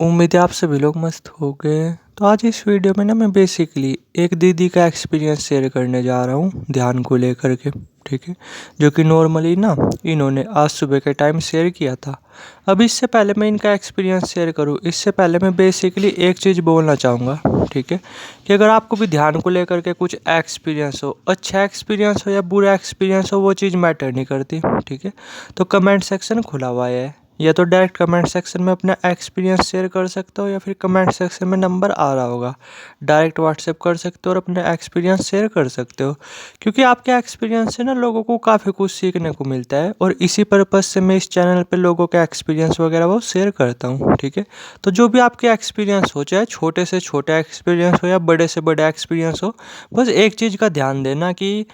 उम्मीद है आप सभी लोग मस्त हो गए। तो आज इस वीडियो में ना मैं बेसिकली एक दीदी का एक्सपीरियंस शेयर करने जा रहा हूँ ध्यान को लेकर के। ठीक है, जो कि नॉर्मली ना इन्होंने आज सुबह के टाइम शेयर किया था। अब इससे पहले मैं इनका एक्सपीरियंस शेयर करूँ, इससे पहले मैं बेसिकली एक चीज़ बोलना चाहूँगा। ठीक है, कि अगर आपको भी ध्यान को लेकर के कुछ एक्सपीरियंस हो, अच्छा एक्सपीरियंस हो या बुरा एक्सपीरियंस हो, वो चीज़ मैटर नहीं करती। ठीक है, तो कमेंट सेक्शन खुला हुआ है, या तो डायरेक्ट कमेंट सेक्शन में अपना एक्सपीरियंस शेयर कर सकते हो, या फिर कमेंट सेक्शन में नंबर आ रहा होगा, डायरेक्ट व्हाट्सएप कर सकते हो और अपना एक्सपीरियंस शेयर कर सकते हो। क्योंकि आपके एक्सपीरियंस से ना लोगों को काफ़ी कुछ सीखने को मिलता है, और इसी पर्पज़ से मैं इस चैनल पे लोगों के एक्सपीरियंस वगैरह वो शेयर करता हूँ। ठीक है, तो जो भी आपके एक्सपीरियंस हो, चाहे छोटे से छोटा एक्सपीरियंस हो या बड़े से बड़ा एक्सपीरियंस हो, बस एक चीज़ का ध्यान देना कि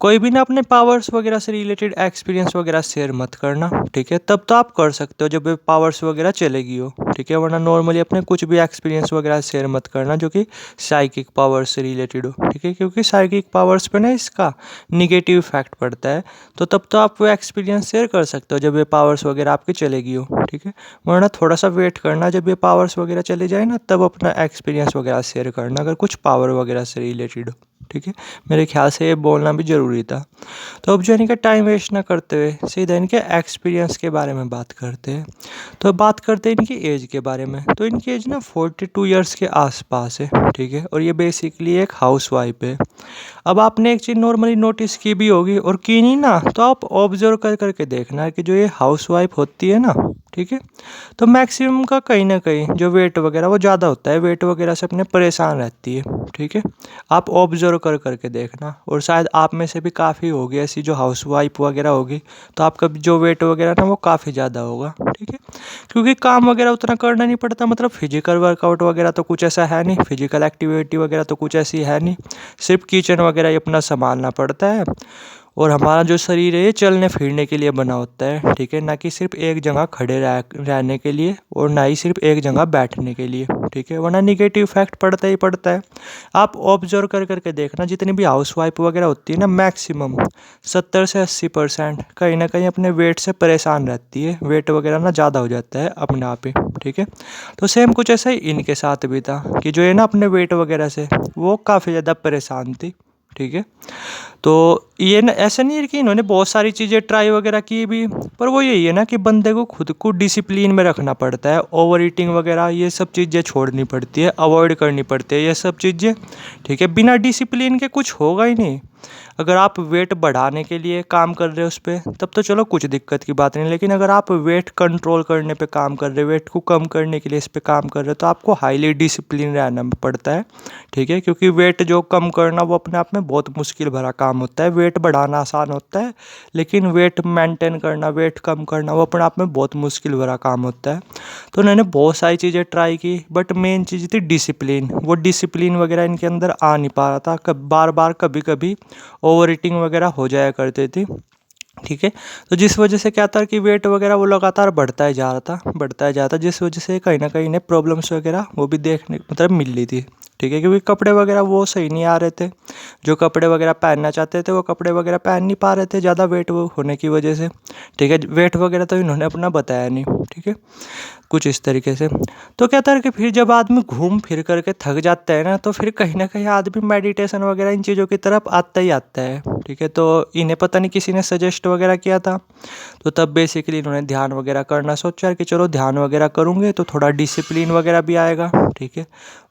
कोई भी ना अपने पावर्स वगैरह से रिलेटेड एक्सपीरियंस वगैरह शेयर मत करना। ठीक है, तब तो आप कर सकते हो जब ये पावर्स वगैरह चलेगी हो। ठीक है, वरना नॉर्मली अपने कुछ भी एक्सपीरियंस वगैरह शेयर मत करना जो कि साइकिक पावर्स से रिलेटेड हो। ठीक है, क्योंकि साइकिक पावर्स पे ना इसका निगेटिव इफेक्ट पड़ता है। तो तब तो आप वो एक्सपीरियंस शेयर कर सकते हो जब ये पावर्स वगैरह आपकी चलेगी हो। ठीक है, वरना थोड़ा सा वेट करना, जब ये पावर्स वगैरह चले जाए ना तब अपना एक्सपीरियंस वगैरह शेयर करना, अगर कुछ पावर वगैरह से रिलेटेड हो। ठीक है, मेरे ख्याल से ये बोलना भी ज़रूरी था। तो अब जो इनका टाइम वेस्ट ना करते हुए सीधा इनके एक्सपीरियंस के बारे में बात करते हैं। तो बात करते हैं इनकी एज के बारे में। तो इनकी एज ना 42 ईयर्स के आसपास है। ठीक है, और ये बेसिकली एक हाउस वाइफ है। अब आपने एक चीज़ नॉर्मली नोटिस की भी होगी, और की नहीं ना तो आप ऑब्जर्व कर करके देखना कि जो ये हाउस वाइफ होती है ना, ठीक है, तो मैक्सिमम का कहीं ना कहीं जो वेट वगैरह वो ज़्यादा होता है, वेट वगैरह से अपने परेशान रहती है। ठीक है, आप ऑब्जर्व कर करके देखना, और शायद आप में से भी काफ़ी होगी ऐसी जो हाउस वाइफ वगैरह होगी, तो आपका भी जो वेट वगैरह ना वो काफ़ी ज़्यादा होगा। ठीक है, क्योंकि काम वगैरह उतना करना नहीं पड़ता, मतलब फिजिकल वर्कआउट वगैरह तो कुछ ऐसा है नहीं, फिजिकल एक्टिविटी वगैरह तो कुछ ऐसी है नहीं, सिर्फ किचन वगैरह ही अपना संभालना पड़ता है। और हमारा जो शरीर है ये चलने फिरने के लिए बना होता है। ठीक है, ना कि सिर्फ एक जगह खड़े रहने के लिए, और ना ही सिर्फ एक जगह बैठने के लिए। ठीक है, वरना निगेटिव इफेक्ट पड़ता ही पड़ता है। आप ऑब्जर्व कर करके देखना, जितनी भी हाउस वाइफ वगैरह होती है ना, मैक्सिमम 70 से 80% कहीं ना कहीं अपने वेट से परेशान रहती है, वेट वगैरह ना ज़्यादा हो जाता है अपने आप ही। ठीक है, तो सेम कुछ ऐसा ही इनके साथ भी था कि जो है ना अपने वेट वगैरह से वो काफ़ी ज़्यादा परेशान थी। ठीक है, तो ये ना ऐसा नहीं है कि इन्होंने बहुत सारी चीज़ें ट्राई वगैरह की भी, पर वो यही है ना कि बंदे को खुद को डिसिप्लिन में रखना पड़ता है। ओवर ईटिंग वगैरह ये सब चीज़ें छोड़नी पड़ती है, अवॉइड करनी पड़ती है ये सब चीज़ें। ठीक है, बिना डिसिप्लिन के कुछ होगा ही नहीं। अगर आप वेट बढ़ाने के लिए काम कर रहे हो उस पर, तब तो चलो कुछ दिक्कत की बात नहीं, लेकिन अगर आप वेट कंट्रोल करने पे काम कर रहे हो, वेट को कम करने के लिए इस पर काम कर रहे हो, तो आपको हाईली डिसिप्लिन रहना पड़ता है। ठीक है, क्योंकि वेट जो कम करना वो अपने आप में बहुत मुश्किल भरा काम होता है। वेट बढ़ाना आसान होता है, लेकिन वेट मेंटेन करना, वेट कम करना वो अपने आप में बहुत मुश्किल भरा काम होता है। तो उन्होंने बहुत सारी चीज़ें ट्राई की, बट मेन चीज़ थी डिसिप्लिन। वो डिसिप्लिन वगैरह इनके अंदर आ नहीं पा रहा था, बार बार कभी कभी ओवर ईटिंग वगैरह हो जाया करती थी। ठीक है, तो जिस वजह से क्या था कि वेट वगैरह वो लगातार बढ़ता ही जा रहा था, बढ़ता ही जा रहा था, जिस वजह से कहीं ना कहीं इन्हें प्रॉब्लम्स वगैरह वो भी देखने मतलब मिल रही थी। ठीक है, क्योंकि कपड़े वगैरह वो सही नहीं आ रहे थे, जो कपड़े वगैरह पहनना चाहते थे वो कपड़े वगैरह पहन नहीं पा रहे थे ज़्यादा वेट वो होने की वजह से। ठीक है, वेट वगैरह तो इन्होंने अपना बताया नहीं। ठीक है, कुछ इस तरीके से। तो क्या था कि फिर जब आदमी घूम फिर करके थक जाता है ना, तो फिर कहीं ना कहीं आदमी मेडिटेशन वगैरह इन चीज़ों की तरफ आता ही आता है। ठीक है, तो इन्हें पता नहीं किसी ने सजेस्ट वगैरह किया था, तो तब बेसिकली इन्होंने ध्यान वगैरह करना सोचा कि चलो ध्यान वगैरह करूँगे तो थोड़ा डिसिप्लिन वगैरह भी आएगा। ठीक है,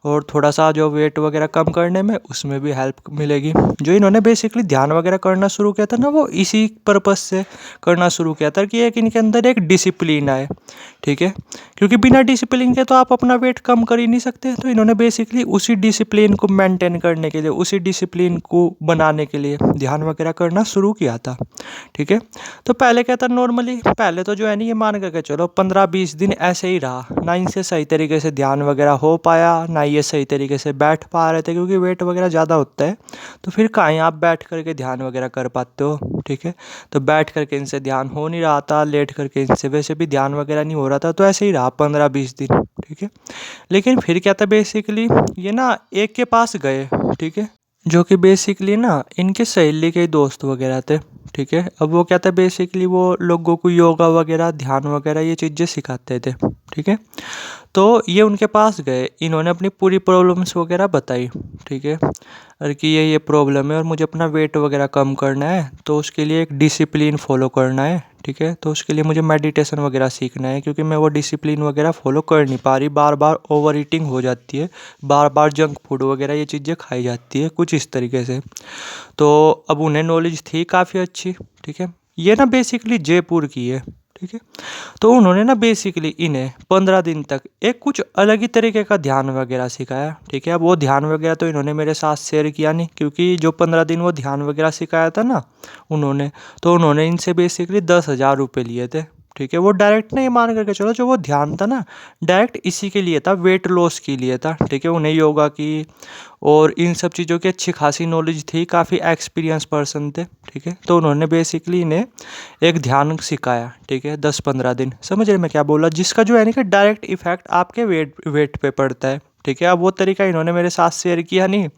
और थोड़ा सा जो वेट वगैरह कम करने में उसमें भी हेल्प मिलेगी। जो इन्होंने बेसिकली ध्यान वगैरह करना शुरू किया था ना, वो इसी पर्पस से करना शुरू किया था कि एक इनके अंदर एक डिसिप्लिन आए। ठीक है, क्योंकि बिना डिसिप्लिन के तो आप अपना वेट कम कर ही नहीं सकते। तो इन्होंने बेसिकली उसी डिसिप्लिन को मेंटेन करने के लिए, उसी डिसिप्लिन को बनाने के लिए ध्यान वगैरह करना शुरू किया था। ठीक है, तो पहले क्या था, नॉर्मली पहले तो जो है नहीं ये मान करके चलो 15-20 दिन ऐसे ही रहा, ना इनसे सही तरीके से ध्यान वगैरह हो पाया, ना ये सही तरीके से बैठ पा रहे थे, क्योंकि वेट वगैरह ज़्यादा होता है। तो फिर कहीं आप बैठ करके ध्यान वगैरह कर पाते हो। ठीक है, तो बैठ करके इनसे ध्यान हो नहीं रहा था, लेट करके इनसे वैसे भी ध्यान वगैरह नहीं हो रहा था, तो ऐसे ही रहा 15-20 दिन। ठीक है, लेकिन फिर क्या था, बेसिकली ये ना एक के पास गए। ठीक है, जो कि बेसिकली ना इनके सहेली के दोस्त वगैरह थे। ठीक है। अब वो क्या था, बेसिकली वो लोगों को योगा वगैरह, ध्यान वगैरह ये चीज़ें सिखाते थे। ठीक है। तो ये उनके पास गए, इन्होंने अपनी पूरी प्रॉब्लम्स वगैरह बताई। ठीक है। और कि ये प्रॉब्लम है और मुझे अपना वेट वगैरह कम करना है, तो उसके लिए एक डिसिप्लिन फॉलो करना है। ठीक है। तो उसके लिए मुझे मेडिटेशन वगैरह सीखना है, क्योंकि मैं वो डिसिप्लिन वगैरह फॉलो कर नहीं पा रही, बार बार ओवर ईटिंग हो जाती है, बार बार जंक फूड वगैरह ये चीज़ें खाई जाती है, कुछ इस तरीके से। तो अब उन्हें नॉलेज थी काफ़ी अच्छी। ठीक है। ये ना बेसिकली जयपुर की है। ठीक है। तो उन्होंने ना बेसिकली इन्हें 15 दिन तक एक कुछ अलग ही तरीके का ध्यान वगैरह सिखाया। ठीक है। अब वो ध्यान वगैरह तो इन्होंने मेरे साथ शेयर किया नहीं, क्योंकि जो 15 दिन वो ध्यान वगैरह सिखाया था ना उन्होंने, तो उन्होंने इनसे बेसिकली 10,000 रुपये लिए थे। ठीक है। वो डायरेक्ट नहीं मान करके चलो, जो वो ध्यान था ना डायरेक्ट इसी के लिए था, वेट लॉस के लिए था। ठीक है। उन्हें योगा की और इन सब चीज़ों की अच्छी खासी नॉलेज थी, काफ़ी एक्सपीरियंस पर्सन थे। ठीक है। तो उन्होंने बेसिकली इन्हें एक ध्यान सिखाया। ठीक है। 10-15 दिन, समझ रहे मैं क्या बोला, जिसका जो है ना कि डायरेक्ट इफेक्ट आपके वेट पे पड़ता है। ठीक है। अब वो तरीका इन्होंने मेरे साथ शेयर किया नहीं,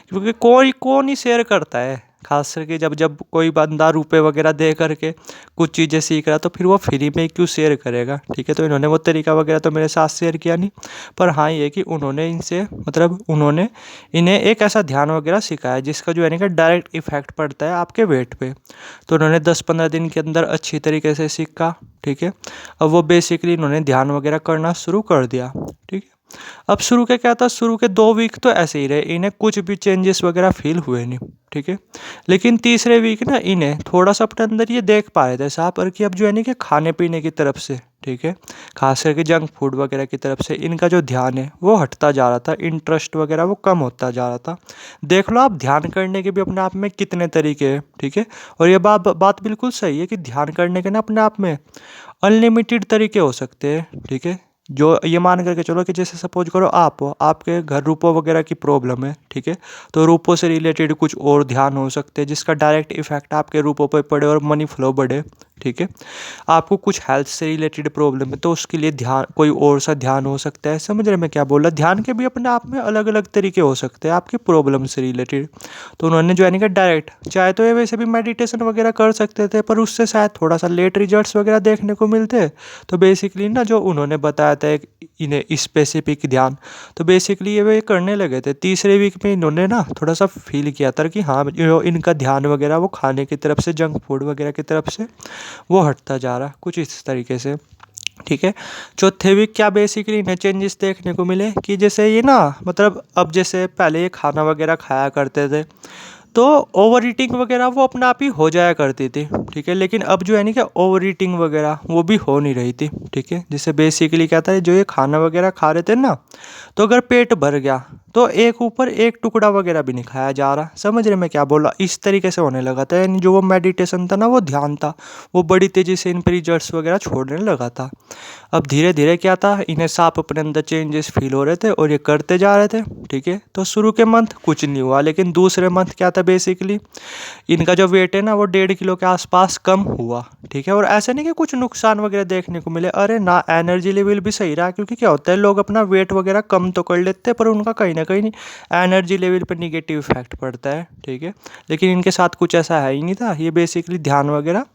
क्योंकि कोई कौन ही शेयर करता है, खास करके जब जब कोई बंदा रुपए वगैरह दे करके कुछ चीज़ें सीख रहा है, तो फिर वो फ्री में क्यों शेयर करेगा। ठीक है। तो इन्होंने वो तरीका वगैरह तो मेरे साथ शेयर किया नहीं, पर हाँ ये कि उन्होंने इनसे मतलब उन्होंने इन्हें एक ऐसा ध्यान वगैरह सिखाया जिसका जो है ना कि डायरेक्ट इफेक्ट पड़ता है आपके वेट पे। तो उन्होंने 10-15 दिन के अंदर अच्छी तरीके से सीखा। ठीक है। अब वो बेसिकली इन्होंने ध्यान वगैरह करना शुरू कर दिया। ठीक है। अब शुरू के क्या था, शुरू के 2 वीक तो ऐसे ही रहे, इन्हें कुछ भी चेंजेस वगैरह फील हुए नहीं। ठीक है। लेकिन तीसरे वीक ना इन्हें थोड़ा सा अपने अंदर ये देख पा रहे थे साहब, और कि अब जो है ना कि खाने पीने की तरफ से, ठीक है, खास करके जंक फूड वगैरह की तरफ से इनका जो ध्यान है वो हटता जा रहा था, इंटरेस्ट वगैरह वो कम होता जा रहा था। देख लो आप, ध्यान करने के भी अपने आप में कितने तरीके हैं। ठीक है। और ये बात बात बिल्कुल सही है कि ध्यान करने के ना अपने आप में अनलिमिटेड तरीके हो सकते हैं। ठीक है। जो ये मान करके चलो कि जैसे सपोज करो आप हो, आपके घर रूपों वगैरह की प्रॉब्लम है। ठीक है। तो रूपों से रिलेटेड कुछ और ध्यान हो सकते हैं जिसका डायरेक्ट इफेक्ट आपके रूपों पर पड़े और मनी फ्लो बढ़े। ठीक है। आपको कुछ हेल्थ से रिलेटेड प्रॉब्लम है, तो उसके लिए ध्यान कोई और सा ध्यान हो सकता है। समझ रहे मैं क्या बोला, ध्यान के भी अपने आप में अलग अलग तरीके हो सकते हैं आपकी प्रॉब्लम से रिलेटेड। तो उन्होंने जो है ना कि डायरेक्ट चाहे तो ये वैसे भी मेडिटेशन वगैरह कर सकते थे, पर उससे शायद थोड़ा सा लेट रिजल्ट्स वगैरह देखने को मिलते। तो बेसिकली ना जो उन्होंने बताया था एक इन्हें स्पेसिफिक ध्यान, तो बेसिकली ये वे करने लगे थे। तीसरे वीक में इन्होंने ना थोड़ा सा फील किया था कि हाँ जो इनका ध्यान वगैरह वो खाने की तरफ से, जंक फूड वगैरह की तरफ से वो हटता जा रहा, कुछ इस तरीके से। ठीक है। चौथे वीक क्या बेसिकली इन्हें चेंजेस देखने को मिले कि जैसे ये ना मतलब अब जैसे पहले ये खाना वगैरह खाया करते थे, तो ओवर ईटिंग वगैरह वो अपने आप ही हो जाया करती थी। ठीक है। लेकिन अब जो है ना कि ओवर ईटिंग वगैरह वो भी हो नहीं रही थी। ठीक है। जिससे बेसिकली क्या था, जो ये खाना वगैरह खा रहे थे ना, तो अगर पेट भर गया तो एक ऊपर एक टुकड़ा वगैरह भी नहीं खाया जा रहा। समझ रहे मैं क्या बोला, इस तरीके से होने लगा था। यानी जो वो मेडिटेशन था ना, वो ध्यान था, वो बड़ी तेज़ी से इन पर रिजल्ट्स वगैरह छोड़ने लगा था। अब धीरे धीरे क्या था, इन्हें साफ अपने अंदर चेंजेस फील हो रहे थे और ये करते जा रहे थे। ठीक है। तो शुरू के मंथ कुछ नहीं हुआ, लेकिन दूसरे मंथ क्या था, बेसिकली इनका जो वेट है ना वो 1.5 किलो के आसपास कम हुआ। ठीक है। और ऐसे नहीं कि कुछ नुकसान वगैरह देखने को मिले, अरे ना, एनर्जी लेवल भी सही रहा। क्योंकि क्या होता है, लोग अपना वेट वगैरह कम तो कर लेते हैं, पर उनका कहीं ना कहीं एनर्जी लेवल पर निगेटिव इफेक्ट पड़ता है। ठीक है। लेकिन इनके साथ कुछ ऐसा है ही नहीं था, ये बेसिकली ध्यान वगैरह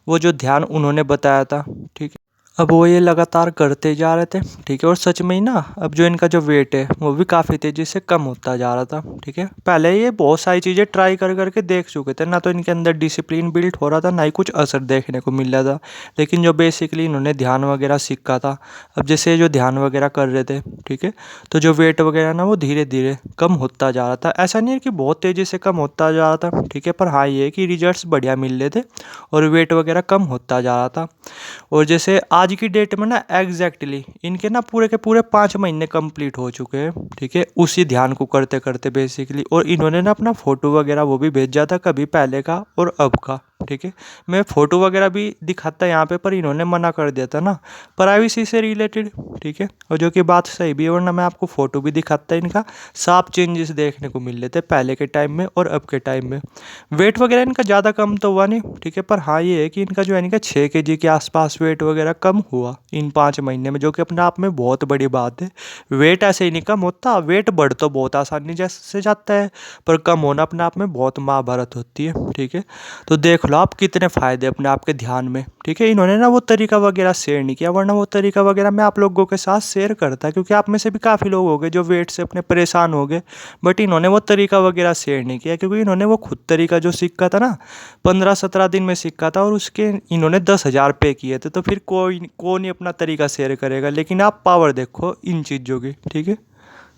वो जो ध्यान उन्होंने बताया था। ठीक है। अब वो ये लगातार करते जा रहे थे। ठीक है। और सच में ही ना अब जो इनका जो वेट है वो भी काफ़ी तेज़ी से कम होता जा रहा था। ठीक है। पहले ये बहुत सारी चीज़ें ट्राई कर करके देख चुके थे, ना तो इनके अंदर डिसिप्लिन बिल्ड हो रहा था, ना ही कुछ असर देखने को मिल रहा था। लेकिन जो बेसिकली इन्होंने ध्यान वगैरह सीखा था, अब जैसे जो ध्यान वगैरह कर रहे थे, ठीक है, तो जो वेट वगैरह ना वो धीरे धीरे कम होता जा रहा था। ऐसा नहीं है कि बहुत तेज़ी से कम होता जा रहा था। ठीक है। पर हाँ ये है कि रिजल्ट्स बढ़िया मिल रहे थे और वेट वगैरह कम होता जा रहा था। और जैसे आज की डेट में ना एग्जैक्टली इनके ना पूरे के पूरे 5 महीने कंप्लीट हो चुके हैं। ठीक है। उसी ध्यान को करते करते बेसिकली, और इन्होंने ना अपना फ़ोटो वगैरह वो भी भेजा था, कभी पहले का और अब का। ठीक है। मैं फ़ोटो वगैरह भी दिखाता यहाँ पे, पर इन्होंने मना कर दिया था ना, प्राइवेसी से रिलेटेड। ठीक है। और जो कि बात सही भी है, वरना मैं आपको फ़ोटो भी दिखाता, इनका साफ चेंजेस देखने को मिल रहे थे पहले के टाइम में और अब के टाइम में। वेट वगैरह इनका ज़्यादा कम तो हुआ नहीं। ठीक है। पर हाँ ये है कि इनका जो है इनका 6 kg के आसपास वेट वगैरह कम हुआ इन 5 महीने में, जो कि अपने आप में बहुत बड़ी बात है। वेट ऐसे ही नहीं कम होता, वेट बढ़ तो बहुत आसानी से जाता है, पर कम होना अपने आप में बहुत महाभारत होती है। ठीक है। तो देख लो लो आप कितने फ़ायदे अपने आपके ध्यान में, ठीक है। इन्होंने ना वो तरीका वगैरह शेयर नहीं किया, वरना वो तरीका वगैरह मैं आप लोगों के साथ शेयर करता, क्योंकि आप में से भी काफ़ी लोग हो गए जो वेट से अपने परेशान हो गए। बट इन्होंने वो तरीका वगैरह शेयर नहीं किया, क्योंकि इन्होंने वो खुद तरीका जो सीखा था ना 15-17 दिन में सीखा था, और उसके इन्होंने 10,000 पे किए थे। तो फिर कोई कौन ही अपना तरीका शेयर करेगा। लेकिन आप पावर देखो इन चीज़ों की, ठीक है।